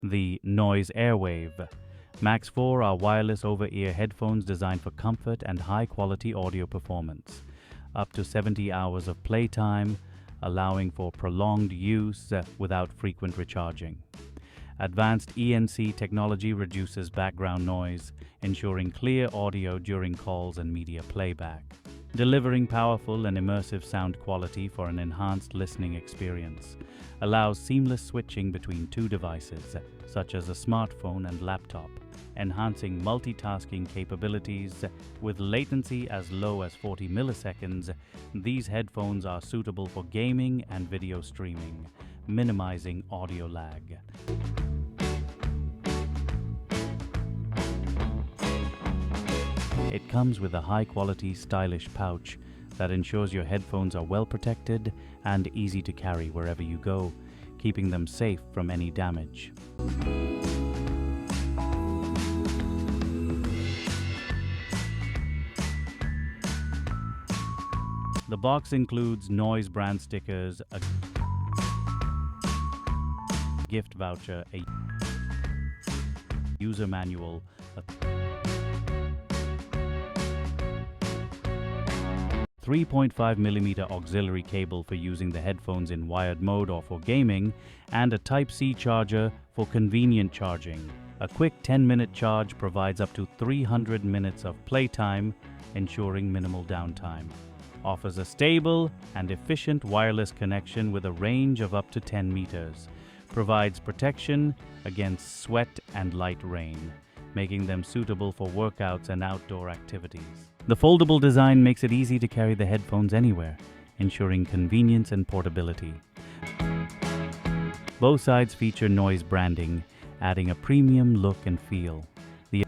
The Noise Airwave Max 4 are wireless over-ear headphones designed for comfort and high-quality audio performance. Up to 70 hours of playtime, allowing for prolonged use without frequent recharging. Advanced ENC technology reduces background noise, ensuring clear audio during calls and media playback. Delivering powerful and immersive sound quality for an enhanced listening experience. Allows seamless switching between two devices, such as a smartphone and laptop, enhancing multitasking capabilities. With latency as low as 40 milliseconds, these headphones are suitable for gaming and video streaming, minimizing audio lag. It comes with a high-quality, stylish pouch that ensures your headphones are well protected and easy to carry wherever you go, keeping them safe from any damage. The box includes Noise brand stickers, a gift voucher, a user manual, a 3.5mm auxiliary cable for using the headphones in wired mode or for gaming, and a Type-C charger for convenient charging. A quick 10-minute charge provides up to 300 minutes of playtime, ensuring minimal downtime. Offers a stable and efficient wireless connection with a range of up to 10 meters. Provides protection against sweat and light rain, making them suitable for workouts and outdoor activities. The foldable design makes it easy to carry the headphones anywhere, ensuring convenience and portability. Both sides feature Noise branding, adding a premium look and feel. The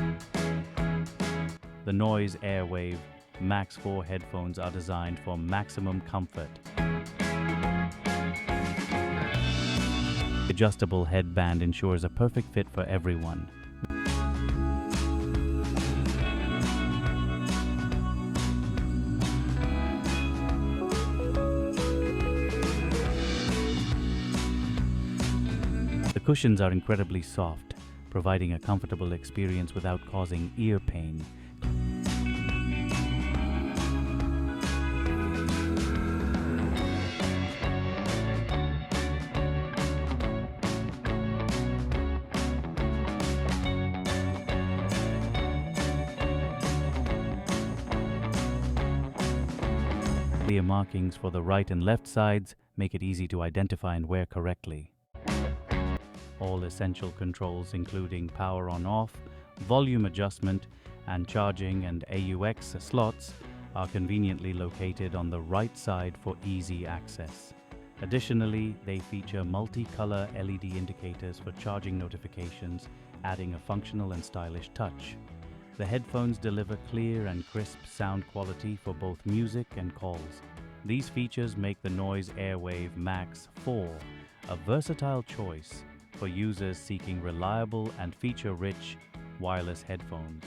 Noise Airwave Max 4 headphones are designed for maximum comfort. The adjustable headband ensures a perfect fit for everyone. The cushions are incredibly soft, providing a comfortable experience without causing ear pain. Clear markings for the right and left sides make it easy to identify and wear correctly. All essential controls, including power on-off, volume adjustment, and charging and AUX slots, are conveniently located on the right side for easy access. Additionally, they feature multi-color LED indicators for charging notifications, adding a functional and stylish touch. The headphones deliver clear and crisp sound quality for both music and calls. These features make the Noise Airwave Max 4 a versatile choice for users seeking reliable and feature-rich wireless headphones.